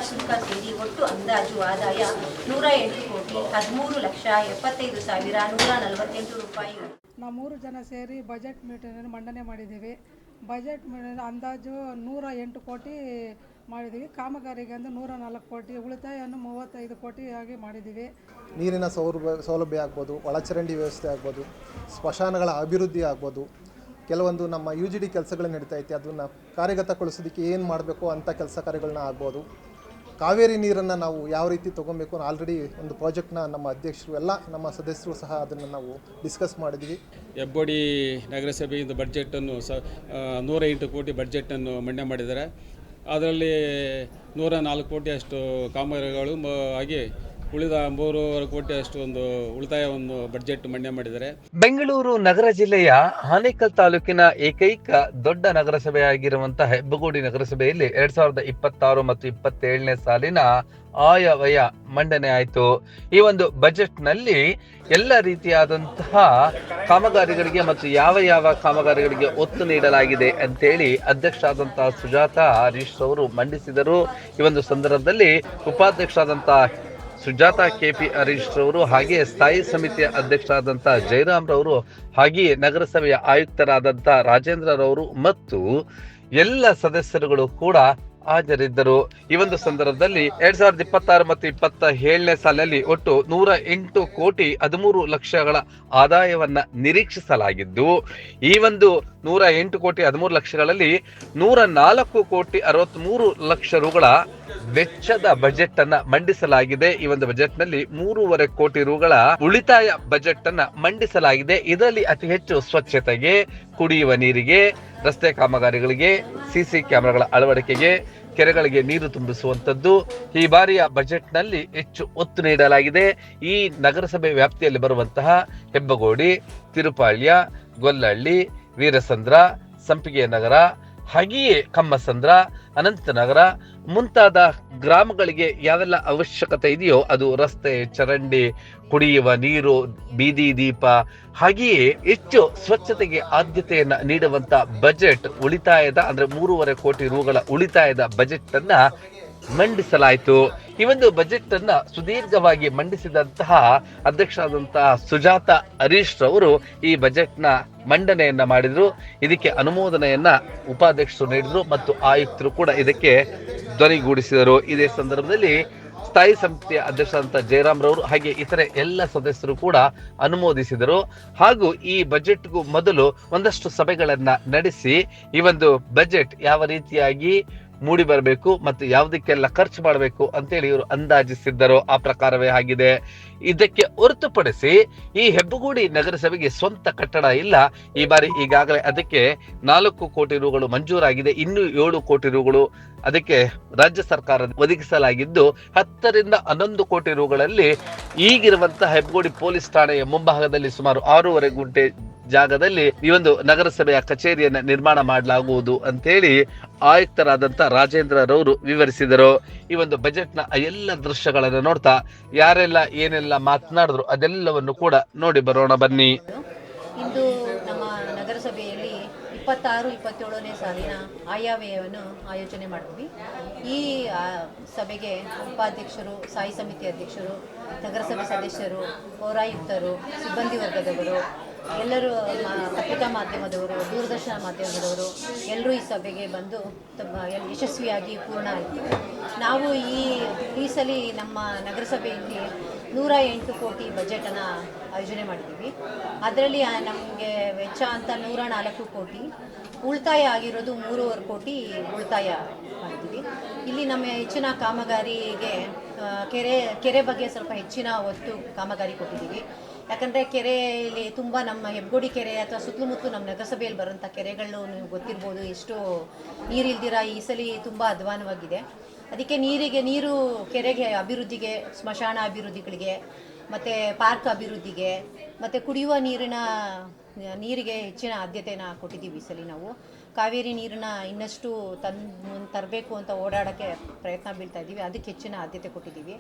ಶುಲ್ಕ ಸೇರಿ ಒಟ್ಟು ಅಂದಾಜು ಆದಾಯ 108,13,75,148 ರೂಪಾಯಿಗಳು. ನಾವು 3 ಜನ ಸೇರಿ ಬಜೆಟ್ ಮೀಟಿಂಗನ್ನು ಮಂಡನೆ ಮಾಡಿದ್ದೀವಿ. ಬಜೆಟ್ ಅಂದಾಜು 108 ಕೋಟಿ ಮಾಡಿದ್ದೀವಿ. ಕಾಮಗಾರಿಗೆ ಅಂದರೆ 104 ಕೋಟಿ, ಉಳಿತಾಯವನ್ನು 35 ಕೋಟಿ ಆಗಿ ಮಾಡಿದ್ದೀವಿ. ನೀರಿನ ಸೌಲಭ್ಯ ಆಗ್ಬೋದು, ಒಳಚರಂಡಿ ವ್ಯವಸ್ಥೆ ಆಗ್ಬೋದು, ಸ್ಮಶಾನಗಳ ಅಭಿವೃದ್ಧಿ ಆಗ್ಬೋದು, ಕೆಲವೊಂದು ನಮ್ಮ UGD ಕೆಲಸಗಳು ನಡೀತಾ ಐತೆ, ಅದನ್ನು ಕಾರ್ಯಗತಗೊಳಿಸೋದಕ್ಕೆ ಏನು ಮಾಡಬೇಕು ಅಂಥ ಕೆಲಸ ಕಾರ್ಯಗಳನ್ನ ಆಗ್ಬೋದು. ಕಾವೇರಿ ನೀರನ್ನು ನಾವು ಯಾವ ರೀತಿ ತೊಗೊಬೇಕು ಆಲ್ರೆಡಿ ಒಂದು ಪ್ರಾಜೆಕ್ಟ್ನ ನಮ್ಮ ಅಧ್ಯಕ್ಷರು ಎಲ್ಲ ನಮ್ಮ ಸದಸ್ಯರು ಸಹ ಅದನ್ನು ನಾವು ಡಿಸ್ಕಸ್ ಮಾಡಿದ್ವಿ. ಹೆಬ್ಬಗೋಡಿ ನಗರಸಭೆಯಿಂದ ಬಡ್ಜೆಟನ್ನು 108 ಕೋಟಿ ಬಡ್ಜೆಟನ್ನು ಮಂಡನೆ ಮಾಡಿದ್ದಾರೆ. ಅದರಲ್ಲಿ 104 ಕೋಟಿಯಷ್ಟು ಕಾಮಗಾರಿಗಳು ಹಾಗೆ ಉಳಿದ 3.5 ಕೋಟಿಯಷ್ಟು ಒಂದು ಉಳಿತಾಯವನ್ನು ಬಡ್ಜೆಟ್ ಮಂಡನೆ ಮಾಡಿದ್ದಾರೆ. ಬೆಂಗಳೂರು ನಗರ ಜಿಲ್ಲೆಯ ಆನೇಕಲ್ ತಾಲೂಕಿನ ಏಕೈಕ ದೊಡ್ಡ ನಗರಸಭೆಯಾಗಿರುವಂತಹ ಹೆಬ್ಬಗೋಡಿ ನಗರಸಭೆಯಲ್ಲಿ 2026 ಮತ್ತು 27ನೇ ಸಾಲಿನ ಆಯವ್ಯಯ ಮಂಡನೆ ಆಯಿತು. ಈ ಒಂದು ಬಜೆಟ್ ನಲ್ಲಿ ಎಲ್ಲ ರೀತಿಯಾದಂತಹ ಕಾಮಗಾರಿಗಳಿಗೆ ಮತ್ತು ಯಾವ ಕಾಮಗಾರಿಗಳಿಗೆ ಒತ್ತು ನೀಡಲಾಗಿದೆ ಅಂತೇಳಿ ಅಧ್ಯಕ್ಷರಾದಂತಹ ಸುಜಾತಾ ಹರೀಶ್ ಅವರು ಮಂಡಿಸಿದರು. ಈ ಒಂದು ಸಂದರ್ಭದಲ್ಲಿ ಉಪಾಧ್ಯಕ್ಷರಾದಂತಹ ಸುಜಾತಾ KP ಹರೀಶ್ ರವರು, ಹಾಗೆ ಸ್ಥಾಯಿ ಸಮಿತಿಯ ಅಧ್ಯಕ್ಷರಾದಂತಹ ಜಯರಾಮ್ ರವರು, ಹಾಗೆಯೇ ನಗರಸಭೆಯ ಆಯುಕ್ತರಾದಂಥ ರಾಜೇಂದ್ರ ರವರು ಮತ್ತು ಎಲ್ಲ ಸದಸ್ಯರುಗಳು ಕೂಡ ಹಾಜರಿದ್ದರು. ಈ ಒಂದು ಸಂದರ್ಭದಲ್ಲಿ 2026 ಮತ್ತು 27ನೇ ಸಾಲಿನಲ್ಲಿ ಒಟ್ಟು 108 ಕೋಟಿ 13 ಲಕ್ಷಗಳ ಆದಾಯವನ್ನ ನಿರೀಕ್ಷಿಸಲಾಗಿದ್ದು, ಈ ಒಂದು 108 ಕೋಟಿ 13 ಲಕ್ಷಗಳಲ್ಲಿ 104 ಕೋಟಿ 63 ಲಕ್ಷ ರುಗಳ ವೆಚ್ಚದ ಬಜೆಟ್ ಅನ್ನ ಮಂಡಿಸಲಾಗಿದೆ. ಈ ಒಂದು ಬಜೆಟ್ ನಲ್ಲಿ 3.5 ಕೋಟಿ ರುಗಳ ಉಳಿತಾಯ ಬಜೆಟ್ ಅನ್ನ ಮಂಡಿಸಲಾಗಿದೆ. ಇದರಲ್ಲಿ ಅತಿ ಹೆಚ್ಚು ಸ್ವಚ್ಛತೆಗೆ, ಕುಡಿಯುವ ನೀರಿಗೆ, ರಸ್ತೆ ಕಾಮಗಾರಿಗಳಿಗೆ, CC ಕ್ಯಾಮೆರಾಗಳ ಅಳವಡಿಕೆಗೆ, ಕೆರೆಗಳಿಗೆ ನೀರು ತುಂಬಿಸುವಂತದ್ದು ಈ ಬಾರಿಯ ಬಜೆಟ್ ನಲ್ಲಿ ಹೆಚ್ಚು ಒತ್ತು ನೀಡಲಾಗಿದೆ. ಈ ನಗರಸಭೆ ವ್ಯಾಪ್ತಿಯಲ್ಲಿ ಬರುವಂತಹ ಹೆಬ್ಬಗೋಡಿ, ತಿರುಪಾಳ್ಯ, ಗೊಲ್ಲಹಳ್ಳಿ, ವೀರಸಂದ್ರ, ಸಂಪಿಗೆ ನಗರ, ಹಾಗೆಯೇ ಕಮ್ಮಸಂದ್ರ, ಅನಂತನಗರ ಮುಂತಾದ ಗ್ರಾಮಗಳಿಗೆ ಯಾವೆಲ್ಲ ಅವಶ್ಯಕತೆ ಇದೆಯೋ ಅದು ರಸ್ತೆ, ಚರಂಡಿ, ಕುಡಿಯುವ ನೀರು, ಬೀದಿ ದೀಪ, ಹಾಗೆಯೇ ಹೆಚ್ಚು ಸ್ವಚ್ಛತೆಗೆ ಆದ್ಯತೆಯನ್ನ ನೀಡುವಂತ ಬಜೆಟ್ ಉಳಿತಾಯದ ಅಂದ್ರೆ 3.5 ಕೋಟಿ ರುಗಳ ಉಳಿತಾಯದ ಬಜೆಟ್ ಅನ್ನ ಮಂಡಿಸಲಾಯಿತು. ಈ ಒಂದು ಬಜೆಟ್ ಅನ್ನ ಸುದೀರ್ಘವಾಗಿ ಮಂಡಿಸಿದಂತಹ ಅಧ್ಯಕ್ಷರಾದಂತಹ ಸುಜಾತಾ ಹರೀಶ್ ರವರು ಈ ಬಜೆಟ್ ನ ಮಂಡನೆಯನ್ನ ಮಾಡಿದ್ರು. ಇದಕ್ಕೆ ಅನುಮೋದನೆಯನ್ನ ಉಪಾಧ್ಯಕ್ಷರು ನೀಡಿದ್ರು ಮತ್ತು ಆಯುಕ್ತರು ಕೂಡ ಇದಕ್ಕೆ ಧ್ವನಿಗೂಡಿಸಿದರು. ಇದೇ ಸಂದರ್ಭದಲ್ಲಿ ಸ್ಥಾಯಿ ಸಮಿತಿಯ ಅಧ್ಯಕ್ಷರಾದಂಥ ಜಯರಾಮ್ ರವರು ಹಾಗೆ ಇತರೆ ಎಲ್ಲ ಸದಸ್ಯರು ಕೂಡ ಅನುಮೋದಿಸಿದರು. ಹಾಗೂ ಈ ಬಜೆಟ್ಗೂ ಮೊದಲು ಒಂದಷ್ಟು ಸಭೆಗಳನ್ನ ನಡೆಸಿ ಈ ಒಂದು ಬಜೆಟ್ ಯಾವ ರೀತಿಯಾಗಿ ಮೂಡಿ ಬರಬೇಕು ಮತ್ತು ಯಾವುದಕ್ಕೆಲ್ಲ ಖರ್ಚು ಮಾಡಬೇಕು ಅಂತೇಳಿ ಇವರು ಅಂದಾಜಿಸಿದ್ದರು. ಆ ಪ್ರಕಾರವೇ ಆಗಿದೆ. ಇದಕ್ಕೆ ಹೊರತುಪಡಿಸಿ ಈ ಹೆಬ್ಬಗೋಡಿ ನಗರಸಭೆಗೆ ಸ್ವಂತ ಕಟ್ಟಡ ಇಲ್ಲ. ಈ ಬಾರಿ ಈಗಾಗಲೇ ಅದಕ್ಕೆ 4 ಕೋಟಿ ರುಗಳು ಮಂಜೂರಾಗಿದೆ. ಇನ್ನೂ 7 ಕೋಟಿ ರುಗಳು ಅದಕ್ಕೆ ರಾಜ್ಯ ಸರ್ಕಾರ ಒದಗಿಸಲಾಗಿದ್ದು 10 ರಿಂದ 11 ಕೋಟಿ ರುಗಳಲ್ಲಿ ಈಗಿರುವಂತಹ ಹೆಬ್ಬಗೋಡಿ ಪೊಲೀಸ್ ಠಾಣೆಯ ಮುಂಭಾಗದಲ್ಲಿ ಸುಮಾರು 6.5 ಗುಂಟೆ ಜಾಗದಲ್ಲಿ ಈ ಒಂದು ನಗರಸಭೆಯ ಕಚೇರಿಯನ್ನ ನಿರ್ಮಾಣ ಮಾಡಲಾಗುವುದು ಅಂತೇಳಿ ಆಯುಕ್ತರಾದಂತ ರಾಜೇಂದ್ರ ರವರು ವಿವರಿಸಿದರು. ಈ ಒಂದು ಬಜೆಟ್ ನ ಎಲ್ಲ ದೃಶ್ಯಗಳನ್ನು ನೋಡ್ತಾ ಯಾರೆಲ್ಲ ಏನೆಲ್ಲ ಮಾತನಾಡಿದ್ರು ಅದೆಲ್ಲವನ್ನು ಕೂಡ ನೋಡಿ ಬರೋಣ ಬನ್ನಿ. ಇಂದು ನಮ್ಮ ನಗರಸಭೆಯಲ್ಲಿ 26-27ನೇ ಸಾಲಿನ ಆಯವ್ಯಯವನ್ನು ಆಯೋಜನೆ ಮಾಡಿದ್ವಿ. ಈ ಸಭೆಗೆ ಉಪಾಧ್ಯಕ್ಷರು, ಸ್ಥಾಯಿ ಸಮಿತಿ ಅಧ್ಯಕ್ಷರು, ನಗರಸಭೆ ಸದಸ್ಯರು, ಪೌರಾಯುಕ್ತರು, ಸಿಬ್ಬಂದಿ ವರ್ಗದವರು, ಎಲ್ಲರೂ ಪತ್ರಿಕಾ ಮಾಧ್ಯಮದವರು, ದೂರದರ್ಶನ ಮಾಧ್ಯಮದವರು ಎಲ್ಲರೂ ಈ ಸಭೆಗೆ ಬಂದು ಯಶಸ್ವಿಯಾಗಿ ಪೂರ್ಣ ಆಯಿತು. ನಾವು ಈ ಸಲ ನಮ್ಮ ನಗರಸಭೆಯಲ್ಲಿ 108 ಕೋಟಿ ಬಜೆಟನ್ನು ಆಯೋಜನೆ ಮಾಡಿದ್ದೀವಿ. ಅದರಲ್ಲಿ ನಮಗೆ ವೆಚ್ಚ ಅಂತ 104 ಕೋಟಿ, ಉಳಿತಾಯ ಆಗಿರೋದು 3.5 ಕೋಟಿ ಉಳಿತಾಯ ಮಾಡಿದ್ದೀವಿ. ಇಲ್ಲಿ ನಮ್ಮ ಹೆಚ್ಚಿನ ಕಾಮಗಾರಿಗೆ ಕೆರೆ ಬಗ್ಗೆ ಸ್ವಲ್ಪ ಹೆಚ್ಚಿನ ಒತ್ತು ಕಾಮಗಾರಿ ಕೊಟ್ಟಿದ್ದೀವಿ. ಯಾಕಂದರೆ ಕೆರೆಯಲ್ಲಿ ತುಂಬ ನಮ್ಮ ಹೆಬ್ಬಗೋಡಿ ಕೆರೆ ಅಥವಾ ಸುತ್ತಮುತ್ತಲು ನಮ್ಮ ನಗರಸಭೆಯಲ್ಲಿ ಬರೋಂಥ ಕೆರೆಗಳು ನಿಮ್ಗೆ ಗೊತ್ತಿರ್ಬೋದು, ಎಷ್ಟು ನೀರಿಲ್ದಿರ ಈ ಸಲ ತುಂಬ ಅಧ್ವಾನವಾಗಿದೆ. ಅದಕ್ಕೆ ನೀರು ಕೆರೆಗೆ ಅಭಿವೃದ್ಧಿಗೆ, ಸ್ಮಶಾನ ಅಭಿವೃದ್ಧಿಗಳಿಗೆ ಮತ್ತು ಪಾರ್ಕ್ ಅಭಿವೃದ್ಧಿಗೆ ಮತ್ತು ಕುಡಿಯುವ ನೀರಿಗೆ ಹೆಚ್ಚಿನ ಆದ್ಯತೆಯನ್ನು ಕೊಟ್ಟಿದ್ದೀವಿ. ಈ ಸಲ ನಾವು ಕಾವೇರಿ ನೀರನ್ನ ಇನ್ನಷ್ಟು ತರಬೇಕು ಅಂತ ಓಡಾಡೋಕ್ಕೆ ಪ್ರಯತ್ನ ಬೀಳ್ತಾ ಇದ್ದೀವಿ. ಅದಕ್ಕೆ ಹೆಚ್ಚಿನ ಆದ್ಯತೆ ಕೊಟ್ಟಿದ್ದೀವಿ.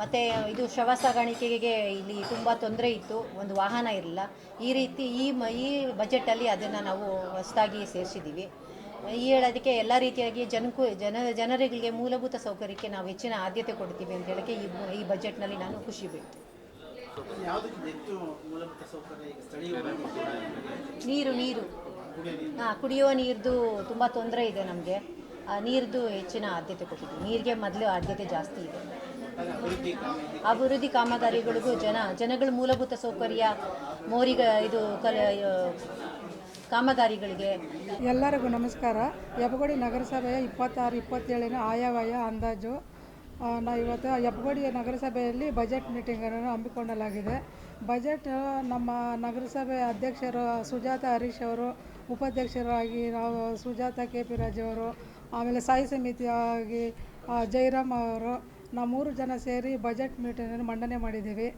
ಮತ್ತು ಇದು ಶವ ಸಾಗಾಣಿಕೆಗೆ ಇಲ್ಲಿ ತುಂಬ ತೊಂದರೆ ಇತ್ತು, ಒಂದು ವಾಹನ ಇರಲಿಲ್ಲ. ಈ ರೀತಿ ಈ ಬಜೆಟಲ್ಲಿ ಅದನ್ನು ನಾವು ಹೊಸದಾಗಿ ಸೇರಿಸಿದ್ದೀವಿ. ಹೇಳೋದಕ್ಕೆ ಎಲ್ಲ ರೀತಿಯಾಗಿ ಜನರಿಗೆ ಮೂಲಭೂತ ಸೌಕರ್ಯಕ್ಕೆ ನಾವು ಹೆಚ್ಚಿನ ಆದ್ಯತೆ ಕೊಡ್ತೀವಿ ಅಂತ ಹೇಳೋಕ್ಕೆ ಈ ಬಜೆಟ್ನಲ್ಲಿ ನಾನು ಖುಷಿ ಬೀಳ್ತೀನಿ. ನೀರು ಕುಡಿಯುವ ನೀರ್ದು ತುಂಬ ತೊಂದರೆ ಇದೆ ನಮಗೆ. ನೀರ್ದು ಹೆಚ್ಚಿನ ಆದ್ಯತೆ ಕೊಟ್ಟಿದ್ದೀವಿ. ನೀರಿಗೆ ಮೊದಲು ಆದ್ಯತೆ ಜಾಸ್ತಿ ಇದೆ. ಅಭಿವೃದ್ಧಿ ಕಾಮಗಾರಿಗಳಿಗೂ ಜನಗಳ ಮೂಲಭೂತ ಸೌಕರ್ಯ ಕಾಮಗಾರಿಗಳಿಗೆ. ಎಲ್ಲರಿಗೂ ನಮಸ್ಕಾರ. ಹೆಬ್ಬಗೋಡಿ ನಗರಸಭೆಯ 26-27ನೇ ಆಯವ್ಯಯ ಅಂದಾಜು ಇವತ್ತು ಹೆಬ್ಬಗೋಡಿ ನಗರಸಭೆಯಲ್ಲಿ ಬಜೆಟ್ ಮೀಟಿಂಗನ್ನು ಹಮ್ಮಿಕೊಳ್ಳಲಾಗಿದೆ. ಬಜೆಟ್ ನಮ್ಮ ನಗರಸಭೆ ಅಧ್ಯಕ್ಷರು ಸುಜಾತ ಹರೀಶ್ ಅವರು, ಉಪಾಧ್ಯಕ್ಷರಾಗಿ ನಾವು ಸುಜಾತ KP ರಾಜು ಅವರು, ಆಮೇಲೆ ಸ್ಥಾಯಿ ಸಮಿತಿಯಾಗಿ ಜೈರಾಮ್ ಅವರು, ನಾವು 3 ಜನ ಸೇರಿ ಬಜೆಟ್ ಮೀಟಿಂಗನ್ನು ಮಂಡನೆ ಮಾಡಿದ್ದೀವಿ.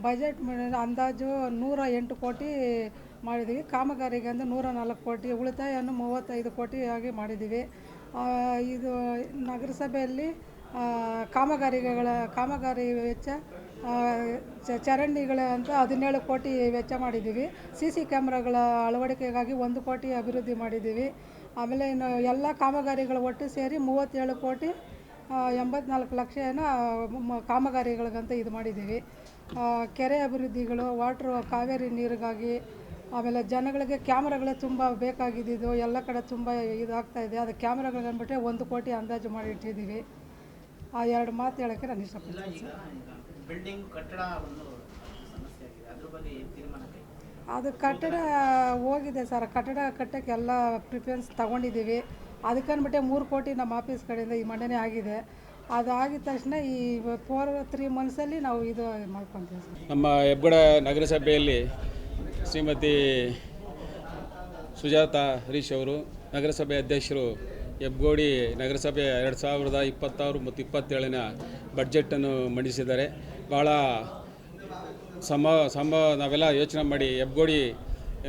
ಬಜೆಟ್ ಅಂದಾಜು 108 ಕೋಟಿ ಮಾಡಿದ್ದೀವಿ. ಕಾಮಗಾರಿಗೆ ಅಂದರೆ 104 ಕೋಟಿ, ಉಳಿತಾಯವನ್ನು 35 ಕೋಟಿ ಆಗಿ ಮಾಡಿದ್ದೀವಿ. ಇದು ನಗರಸಭೆಯಲ್ಲಿ ಕಾಮಗಾರಿ ವೆಚ್ಚ ಚರಂಡಿಗಳ ಅಂತ 17 ಕೋಟಿ ವೆಚ್ಚ ಮಾಡಿದ್ದೀವಿ. CC ಕ್ಯಾಮ್ರಾಗಳ ಅಳವಡಿಕೆಗಾಗಿ 1 ಕೋಟಿ ಅಭಿವೃದ್ಧಿ ಮಾಡಿದ್ದೀವಿ. ಆಮೇಲೆ ಇನ್ನು ಎಲ್ಲ ಕಾಮಗಾರಿಗಳು ಒಟ್ಟು ಸೇರಿ 37 ಕೋಟಿ 84 ಲಕ್ಷ ಕಾಮಗಾರಿಗಳಿಗಂತ ಇದು ಮಾಡಿದ್ದೀವಿ. ಕೆರೆ ಅಭಿವೃದ್ಧಿಗಳು, ಕಾವೇರಿ ನೀರಿಗಾಗಿ, ಆಮೇಲೆ ಜನಗಳಿಗೆ ಕ್ಯಾಮ್ರಾಗಳೇ ತುಂಬ ಬೇಕಾಗಿದ್ದು ಎಲ್ಲ ಕಡೆ ತುಂಬ ಇದಾಗ್ತಾಯಿದೆ. ಅದು ಕ್ಯಾಮ್ರಾಗಳಿಗೆ ಅಂದ್ಬಿಟ್ಟೆ 1 ಕೋಟಿ ಅಂದಾಜು ಮಾಡಿ ಇಟ್ಟಿದ್ದೀವಿ. ಆ 2 ಮಾತು ಹೇಳೋಕ್ಕೆ ನಾನು ಇಷ್ಟಪಡ್ತೀನಿ. ಅದು ಕಟ್ಟಡ ಹೋಗಿದೆ ಸರ್. ಕಟ್ಟಡ ಕಟ್ಟೋಕ್ಕೆ ಎಲ್ಲ ಪ್ರಿಫರೆನ್ಸ್ ತೊಗೊಂಡಿದ್ದೀವಿ. ಅದಕ್ಕನ್ಬಿಟ್ಟೆ 3 ಕೋಟಿ ನಮ್ಮ ಆಫೀಸ್ ಕಡೆಯಿಂದ ಈ ಮಂಡನೆ ಆಗಿದೆ. ಅದಾಗಿದ ತಕ್ಷಣ ಈ 3 ಮಂತ್ಸಲ್ಲಿ ನಾವು ಇದು ಮಾಡ್ಕೊತೀವಿ ಸರ್. ನಮ್ಮ ಹೆಬ್ಬಗೋಡ ನಗರಸಭೆಯಲ್ಲಿ ಶ್ರೀಮತಿ ಸುಜಾತ ಹರೀಶ್ ಅವರು, ನಗರಸಭೆ ಅಧ್ಯಕ್ಷರು, ಹೆಬ್ಬಗೋಡಿ ನಗರಸಭೆ 2026 ಮತ್ತು 27ನ ಬಡ್ಜೆಟನ್ನು ಮಂಡಿಸಿದ್ದಾರೆ. ಭಾಳ ನಾವೆಲ್ಲ ಯೋಚನೆ ಮಾಡಿ ಹೆಬ್ಬಗೋಡಿ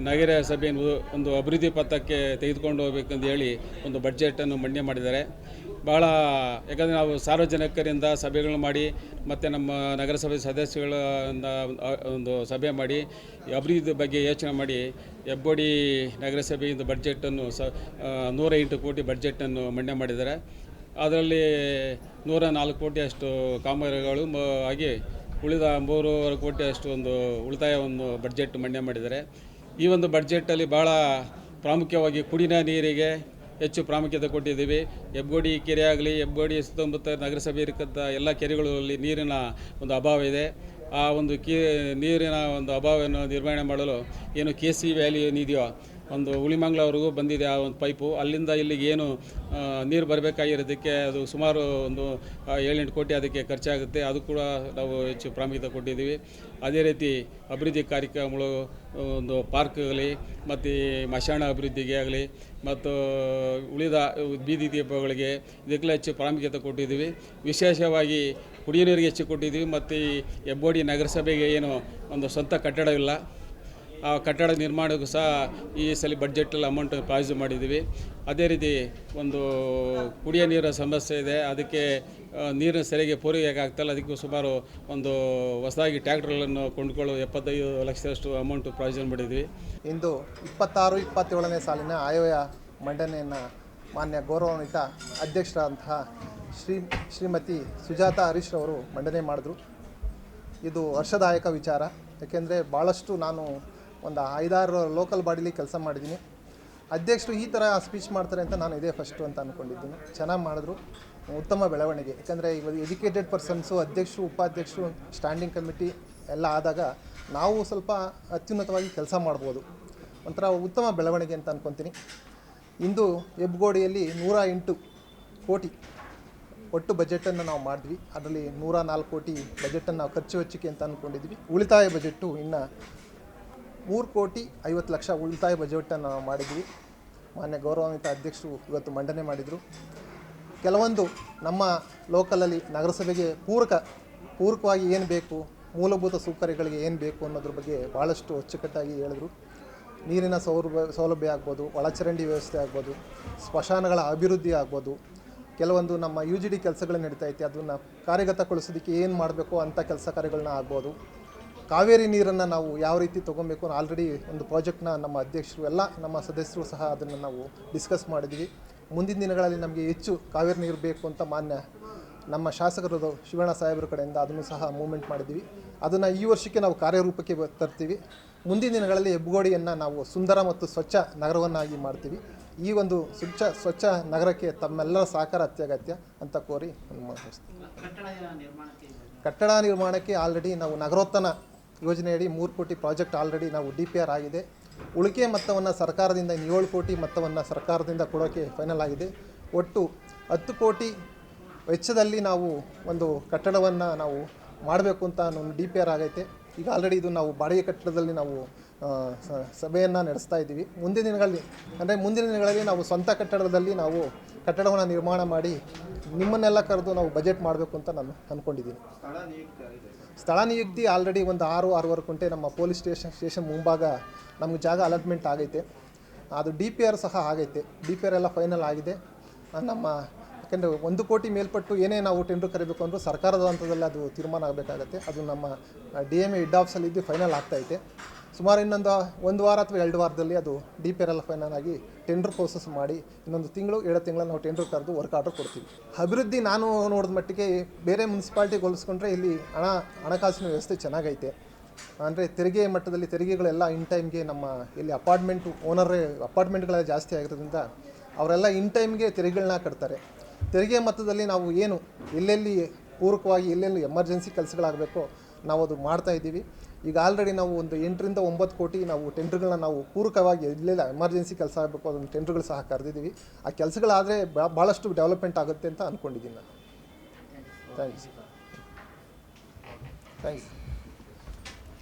ನಗರಸಭೆಯನ್ನು ಒಂದು ಅಭಿವೃದ್ಧಿ ಪಥಕ್ಕೆ ತೆಗೆದುಕೊಂಡು ಹೋಗಬೇಕಂತ ಹೇಳಿ ಒಂದು ಬಡ್ಜೆಟನ್ನು ಮಂಡನೆ ಮಾಡಿದ್ದಾರೆ. ಭಾಳ ಯಾಕಂದರೆ ನಾವು ಸಾರ್ವಜನಿಕರಿಂದ ಸಭೆಗಳು ಮಾಡಿ ಮತ್ತು ನಮ್ಮ ನಗರಸಭೆ ಸದಸ್ಯಗಳಿಂದ ಒಂದು ಸಭೆ ಮಾಡಿ ಅಭಿವೃದ್ಧಿ ಬಗ್ಗೆ ಯೋಚನೆ ಮಾಡಿ ಹೆಬ್ಬಗೋಡಿ ನಗರಸಭೆಯಿಂದ ಬಡ್ಜೆಟನ್ನು 108 ಕೋಟಿ ಬಡ್ಜೆಟನ್ನು ಮಂಡನೆ ಮಾಡಿದ್ದಾರೆ. ಅದರಲ್ಲಿ 104 ಕೋಟಿಯಷ್ಟು ಕಾಮಗಾರಿಗಳು ಆಗಿ ಉಳಿದ 3.5 ಕೋಟಿಯಷ್ಟು ಒಂದು ಉಳಿತಾಯವನ್ನು ಬಡ್ಜೆಟ್ ಮಂಡನೆ ಮಾಡಿದ್ದಾರೆ. ಈ ಒಂದು ಬಡ್ಜೆಟಲ್ಲಿ ಭಾಳ ಪ್ರಾಮುಖ್ಯವಾಗಿ ಕುಡಿಯುವ ನೀರಿಗೆ ಹೆಚ್ಚು ಪ್ರಾಮುಖ್ಯತೆ ಕೊಟ್ಟಿದ್ದೀವಿ. ಹೆಬ್ಬಗೋಡಿ ಕೆರೆ ಆಗಲಿ, ಹೆಬ್ಬಗೋಡಿ ಸುತ್ತಮುತ್ತ ನಗರಸಭೆ ಇರತಕ್ಕಂಥ ಎಲ್ಲ ಕೆರೆಗಳಲ್ಲಿ ನೀರಿನ ಒಂದು ಅಭಾವ ಇದೆ. ಆ ಒಂದು ನೀರಿನ ಒಂದು ಅಭಾವವನ್ನು ನಿರ್ವಹಣೆ ಮಾಡಲು ಏನು KC ವ್ಯಾಲಿ ಏನಿದೆಯೋ ಒಂದು ಉಳಿಮಂಗ್ಲವರೆಗೂ ಬಂದಿದೆ ಆ ಒಂದು ಪೈಪು. ಅಲ್ಲಿಂದ ಇಲ್ಲಿಗೆ ಏನು ನೀರು ಬರಬೇಕಾಗಿರೋದಕ್ಕೆ ಅದು ಸುಮಾರು ಒಂದು 7-8 ಕೋಟಿ ಅದಕ್ಕೆ ಖರ್ಚಾಗುತ್ತೆ. ಅದು ಕೂಡ ನಾವು ಹೆಚ್ಚು ಪ್ರಾಮುಖ್ಯತೆ ಕೊಟ್ಟಿದ್ದೀವಿ. ಅದೇ ರೀತಿ ಅಭಿವೃದ್ಧಿ ಕಾರ್ಯಕ್ರಮಗಳು, ಒಂದು ಪಾರ್ಕ್ ಆಗಲಿ ಮತ್ತು ಮಶಾಣ ಅಭಿವೃದ್ಧಿಗೆ ಆಗಲಿ ಮತ್ತು ಉಳಿದ ಬೀದಿ ದೀಪಗಳಿಗೆ ಇದಕ್ಕೆಲ್ಲ ಹೆಚ್ಚು ಪ್ರಾಮುಖ್ಯತೆ ಕೊಟ್ಟಿದ್ದೀವಿ. ವಿಶೇಷವಾಗಿ ಕುಡಿಯೋ ನೀರಿಗೆ ಹೆಚ್ಚು ಕೊಟ್ಟಿದ್ದೀವಿ. ಮತ್ತು ಈ ಹೆಬ್ಬಗೋಡಿ ನಗರಸಭೆಗೆ ಏನು ಒಂದು ಸ್ವಂತ ಕಟ್ಟಡವಿಲ್ಲ, ಆ ಕಟ್ಟಡ ನಿರ್ಮಾಣಕ್ಕೂ ಸಹ ಈ ಸಲ ಬಡ್ಜೆಟಲ್ಲಿ ಅಮೌಂಟ್ ಪ್ರಾವಿಷನ್ ಮಾಡಿದ್ದೀವಿ. ಅದೇ ರೀತಿ ಒಂದು ಕುಡಿಯೋ ನೀರಿನ ಸಮಸ್ಯೆ ಇದೆ, ಅದಕ್ಕೆ ನೀರಿನ ಸರಿಯಾಗಿ ಪೂರೈಕೆ ಆಗ್ತಾಯಿಲ್ಲ. ಅದಕ್ಕೂ ಸುಮಾರು ಒಂದು ಹೊಸದಾಗಿ ಟ್ಯಾಕ್ಟರ್ಗಳನ್ನು ಕೊಂಡುಕೊಳ್ಳೋ 75 ಲಕ್ಷದಷ್ಟು ಅಮೌಂಟು ಪ್ರಾವಿಷನ್ ಮಾಡಿದ್ವಿ. ಇಂದು 26-27ನೇ ಸಾಲಿನ ಆಯವ್ಯಯ ಮಂಡನೆಯನ್ನು ಮಾನ್ಯ ಗೌರವಾನ್ವಿತ ಅಧ್ಯಕ್ಷರಾದಂತಹ ಶ್ರೀಮತಿ ಸುಜಾತ ಹರೀಶ್ ಅವರು ಮಂಡನೆ ಮಾಡಿದ್ರು. ಇದು ಹರ್ಷದಾಯಕ ವಿಚಾರ. ಯಾಕೆಂದರೆ ಭಾಳಷ್ಟು ನಾನು ಒಂದು 5-6 ಲೋಕಲ್ ಬಾಡಿಲಿ ಕೆಲಸ ಮಾಡಿದ್ದೀನಿ. ಅಧ್ಯಕ್ಷರು ಈ ಥರ ಸ್ಪೀಚ್ ಮಾಡ್ತಾರೆ ಅಂತ ನಾನು ಇದೇ ಫಸ್ಟು ಅಂತ ಅಂದ್ಕೊಂಡಿದ್ದೀನಿ. ಚೆನ್ನಾಗಿ ಮಾಡಿದ್ರು, ಉತ್ತಮ ಬೆಳವಣಿಗೆ. ಯಾಕೆಂದರೆ ಇವಾಗ ಎಜುಕೇಟೆಡ್ ಪರ್ಸನ್ಸು, ಅಧ್ಯಕ್ಷರು, ಉಪಾಧ್ಯಕ್ಷರು, ಸ್ಟ್ಯಾಂಡಿಂಗ್ ಕಮಿಟಿ ಎಲ್ಲ ಆದಾಗ ನಾವು ಸ್ವಲ್ಪ ಅತ್ಯುನ್ನತವಾಗಿ ಕೆಲಸ ಮಾಡ್ಬೋದು. ಒಂಥರ ಉತ್ತಮ ಬೆಳವಣಿಗೆ ಅಂತ ಅಂದ್ಕೊತೀನಿ. ಇಂದು ಹೆಬ್ಬಗೋಡಿಯಲ್ಲಿ 108 ಕೋಟಿ ಒಟ್ಟು ಬಜೆಟನ್ನು ನಾವು ಮಾಡಿದ್ವಿ. ಅದರಲ್ಲಿ 104 ಕೋಟಿ ಬಜೆಟನ್ನು ನಾವು ಖರ್ಚು ವೆಚ್ಚಕ್ಕೆ ಅಂತ ಅಂದ್ಕೊಂಡಿದ್ವಿ. ಉಳಿತಾಯ ಬಜೆಟ್ಟು ಇನ್ನು 3 ಕೋಟಿ 50 ಲಕ್ಷ ಉಳಿತಾಯ ಬಜೆಟನ್ನು ನಾವು ಮಾಡಿದ್ವಿ. ಮಾನ್ಯ ಗೌರವಾನ್ವಿತ ಅಧ್ಯಕ್ಷರು ಇವತ್ತು ಮಂಡನೆ ಮಾಡಿದರು. ಕೆಲವೊಂದು ನಮ್ಮ ಲೋಕಲಲ್ಲಿ ನಗರಸಭೆಗೆ ಪೂರಕವಾಗಿ ಏನು ಬೇಕು, ಮೂಲಭೂತ ಸೌಕರ್ಯಗಳಿಗೆ ಏನು ಬೇಕು ಅನ್ನೋದ್ರ ಬಗ್ಗೆ ಭಾಳಷ್ಟು ಅಚ್ಚುಕಟ್ಟಾಗಿ ಹೇಳಿದ್ರು. ನೀರಿನ ಸೌಲಭ್ಯ ಆಗ್ಬೋದು, ಒಳಚರಂಡಿ ವ್ಯವಸ್ಥೆ ಆಗ್ಬೋದು, ಸ್ಮಶಾನಗಳ ಅಭಿವೃದ್ಧಿ ಆಗ್ಬೋದು, ಕೆಲವೊಂದು ನಮ್ಮ UGD ಕೆಲಸಗಳು ನಡೀತಾ ಐತೆ ಅದನ್ನು ಕಾರ್ಯಗತಗೊಳಿಸೋದಕ್ಕೆ ಏನು ಮಾಡಬೇಕು ಅಂಥ ಕೆಲಸ ಕಾರ್ಯಗಳನ್ನ ಆಗ್ಬೋದು, ಕಾವೇರಿ ನೀರನ್ನು ನಾವು ಯಾವ ರೀತಿ ತೊಗೊಬೇಕು ಆಲ್ರೆಡಿ ಒಂದು ಪ್ರಾಜೆಕ್ಟ್ನ ನಮ್ಮ ಅಧ್ಯಕ್ಷರು ಎಲ್ಲ ನಮ್ಮ ಸದಸ್ಯರು ಸಹ ಅದನ್ನು ನಾವು ಡಿಸ್ಕಸ್ ಮಾಡಿದ್ವಿ. ಮುಂದಿನ ದಿನಗಳಲ್ಲಿ ನಮಗೆ ಹೆಚ್ಚು ಕಾವೇರಿ ನೀರು ಬೇಕು ಅಂತ ಮಾನ್ಯ ನಮ್ಮ ಶಾಸಕರು ಶಿವಣ್ಣ ಸಾಹೇಬ್ರ ಕಡೆಯಿಂದ ಅದನ್ನು ಸಹ ಮೂವ್ಮೆಂಟ್ ಮಾಡಿದ್ವಿ. ಅದನ್ನು ಈ ವರ್ಷಕ್ಕೆ ನಾವು ಕಾರ್ಯರೂಪಕ್ಕೆ ತರ್ತೀವಿ. ಮುಂದಿನ ದಿನಗಳಲ್ಲಿ ಹೆಬ್ಬಗೋಡಿಯನ್ನು ನಾವು ಸುಂದರ ಮತ್ತು ಸ್ವಚ್ಛ ನಗರವನ್ನಾಗಿ ಮಾಡ್ತೀವಿ. ಈ ಒಂದು ಸ್ವಚ್ಛ ನಗರಕ್ಕೆ ತಮ್ಮೆಲ್ಲರ ಸಹಕಾರ ಅತ್ಯಗತ್ಯ ಅಂತ ಕೋರಿ ಕಟ್ಟಡ ನಿರ್ಮಾಣಕ್ಕೆ ಆಲ್ರೆಡಿ ನಾವು ನಗರೋತ್ಥಾನ ಯೋಜನೆಯಡಿ 3 ಕೋಟಿ ಪ್ರಾಜೆಕ್ಟ್ ಆಲ್ರೆಡಿ ನಾವು DPR ಆಗಿದೆ. ಉಳಿಕೆ ಮೊತ್ತವನ್ನು ಸರ್ಕಾರದಿಂದ 7 ಕೋಟಿ ಮೊತ್ತವನ್ನು ಸರ್ಕಾರದಿಂದ ಕೊಡೋಕ್ಕೆ ಫೈನಲ್ ಆಗಿದೆ. ಒಟ್ಟು 10 ಕೋಟಿ ವೆಚ್ಚದಲ್ಲಿ ನಾವು ಒಂದು ಕಟ್ಟಡವನ್ನು ನಾವು ಮಾಡಬೇಕು ಅಂತ ಒಂದು DPR ಆಗೈತೆ. ಈಗ ಆಲ್ರೆಡಿ ಇದು ನಾವು ಬಾಡಿಗೆ ಕಟ್ಟಡದಲ್ಲಿ ನಾವು ಸಭೆಯನ್ನು ನಡೆಸ್ತಾ ಇದ್ದೀವಿ. ಮುಂದಿನ ದಿನಗಳಲ್ಲಿ ನಾವು ಸ್ವಂತ ಕಟ್ಟಡದಲ್ಲಿ ನಾವು ಕಟ್ಟಡವನ್ನು ನಿರ್ಮಾಣ ಮಾಡಿ ನಿಮ್ಮನ್ನೆಲ್ಲ ಕರೆದು ನಾವು ಬಜೆಟ್ ಮಾಡಬೇಕು ಅಂತ ನಾನು ಅಂದ್ಕೊಂಡಿದ್ದೀನಿ. ಸ್ಥಳ ನಿಯುಕ್ತಿ ಆಲ್ರೆಡಿ ಒಂದು 6-6.5 ಗಂಟೆ ನಮ್ಮ ಪೊಲೀಸ್ ಸ್ಟೇಷನ್ ಮುಂಭಾಗ ನಮಗೆ ಜಾಗ ಅಲಾಟ್ಮೆಂಟ್ ಆಗೈತೆ. ಅದು DPR ಸಹ ಆಗೈತೆ. DPR ಎಲ್ಲ ಫೈನಲ್ ಆಗಿದೆ. ನಮ್ಮ ಯಾಕೆಂದರೆ 1 ಕೋಟಿ ಮೇಲ್ಪಟ್ಟು ಏನೇ ನಾವು ಟೆಂಡರ್ ಕರೀಬೇಕು ಅಂದರೂ ಸರ್ಕಾರದ ಹಂತದಲ್ಲಿ ಅದು ತೀರ್ಮಾನ ಆಗಬೇಕಾಗತ್ತೆ. ಅದು ನಮ್ಮ DMA ಹೆಡ್ ಆಫೀಸಲ್ಲಿದ್ದು ಫೈನಲ್ ಆಗ್ತಾಯಿದೆ. ಸುಮಾರು ಇನ್ನೊಂದು 1 ವಾರ ಅಥವಾ 2 ವಾರದಲ್ಲಿ ಅದು DPR ಎಲ್ಲ ಫೈನಲ್ ಆಗಿ ಟೆಂಡರ್ ಪ್ರೋಸೆಸ್ ಮಾಡಿ ಇನ್ನೊಂದು 2 ತಿಂಗಳು ನಾವು ಟೆಂಡರ್ ಕರೆದು ವರ್ಕ್ ಆರ್ಡರ್ ಕೊಡ್ತೀವಿ. ಅಭಿವೃದ್ಧಿ ನಾನು ನೋಡಿದ ಮಟ್ಟಿಗೆ ಬೇರೆ ಮುನ್ಸಿಪಾಲ್ಟಿಗೆ ಹೋಲಿಸ್ಕೊಂಡ್ರೆ ಇಲ್ಲಿ ಹಣಕಾಸಿನ ವ್ಯವಸ್ಥೆ ಚೆನ್ನಾಗೈತೆ. ಅಂದರೆ ತೆರಿಗೆ ಮಟ್ಟದಲ್ಲಿ ತೆರಿಗೆಗಳೆಲ್ಲ ಇನ್ ಟೈಮ್ಗೆ ನಮ್ಮ ಇಲ್ಲಿ ಅಪಾರ್ಟ್ಮೆಂಟ್ಗಳೆಲ್ಲ ಜಾಸ್ತಿ ಆಗಿರೋದ್ರಿಂದ ಅವರೆಲ್ಲ ಇನ್ ಟೈಮ್ಗೆ ತೆರಿಗೆಗಳನ್ನ ಕಟ್ತಾರೆ. ತೆರಿಗೆ ಮೊತ್ತದಲ್ಲಿ ನಾವು ಏನು ಎಲ್ಲೆಲ್ಲಿ ಪೂರಕವಾಗಿ ಎಲ್ಲೆಲ್ಲಿ ಎಮರ್ಜೆನ್ಸಿ ಕೆಲಸಗಳಾಗಬೇಕೋ ನಾವು ಅದು ಮಾಡ್ತಾಯಿದ್ದೀವಿ. ಈಗ ಆಲ್ರೆಡಿ ನಾವು ಒಂದು 8ರಿಂದ 9 ಕೋಟಿ ನಾವು ಟೆಂಡರ್ಗಳನ್ನ ನಾವು ಪೂರಕವಾಗಿ ಎಲ್ಲೆಲ್ಲ ಎಮರ್ಜೆನ್ಸಿ ಕೆಲಸ ಆಗಬೇಕು ಅದನ್ನು ಟೆಂಡರ್ಗಳು ಸಹ ಕರೆದಿದ್ದೀವಿ. ಆ ಕೆಲಸಗಳಾದರೆ ಭಾಳಷ್ಟು ಡೆವಲಪ್ಮೆಂಟ್ ಆಗುತ್ತೆ ಅಂತ ಅಂದ್ಕೊಂಡಿದ್ದೀನಿ ನಾನು. ಥ್ಯಾಂಕ್ಸ್.